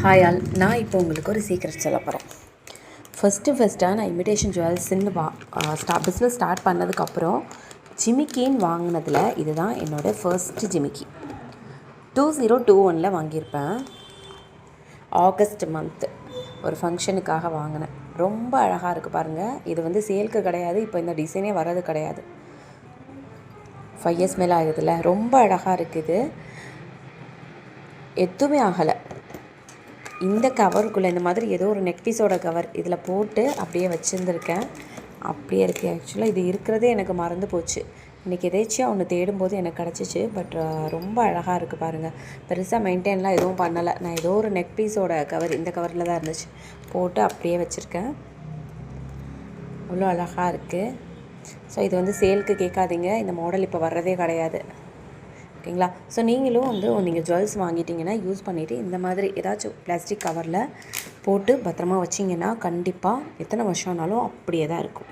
Hi all, நான் இப்போ உங்களுக்கு ஒரு சீக்ரெட் சொல்ல போகிறேன். ஃபஸ்ட்டாக நான் இமிடேஷன் ஜுவல்ஸ்ன்னு பிஸ்னஸ் ஸ்டார்ட் பண்ணதுக்கப்புறம் ஜிமிக்கின்னு வாங்கினதில் இதுதான் என்னோடய ஃபர்ஸ்ட்டு ஜிமிக்கி. 2021 வாங்கியிருப்பேன். ஆகஸ்ட் மந்த்து ஒரு ஃபங்க்ஷனுக்காக வாங்கினேன். ரொம்ப அழகாக இருக்குது பாருங்கள். இது சேலுக்கு கிடையாது, இப்போ இந்த டிசைனே வர்றது கிடையாது. 5 இயர்ஸ் மேலே ஆகுதுல்ல. ரொம்ப அழகாக இருக்குது. எதுவுமே ஆகலை. இந்த கவருக்குள்ளே இந்த மாதிரி ஏதோ ஒரு நெக் பீஸோட கவர் இதில் போட்டு அப்படியே வச்சுருந்துருக்கேன். அப்படியே இருக்குது. ஆக்சுவலாக இது இருக்கிறதே எனக்கு மறந்து போச்சு. இன்றைக்கி எதேச்சியாக ஒன்று தேடும்போது எனக்கு கிடச்சிச்சு. பட் ரொம்ப அழகாக இருக்குது பாருங்கள். பெருசாக மெயின்டைன்லாம் எதுவும் பண்ணலை. நான் ஏதோ ஒரு நெக் பீஸோட கவர் இந்த கவரில் தான் இருந்துச்சு, போட்டு அப்படியே வச்சுருக்கேன். அவ்வளோ அழகாக இருக்குது. ஸோ இது சேலுக்கு கேட்காதீங்க. இந்த மாடல் இப்போ வர்றதே கிடையாது. ஓகேங்களா? ஸோ நீங்களும் நீங்கள் ஜுவல்ஸ் வாங்கிட்டிங்கன்னா யூஸ் பண்ணிவிட்டு இந்த மாதிரி ஏதாச்சும் பிளாஸ்டிக் கவரில் போட்டு பத்திரமா வச்சிங்கன்னா கண்டிப்பாக எத்தனை வருஷம் ஆனாலும் அப்படியே தான் இருக்கும்.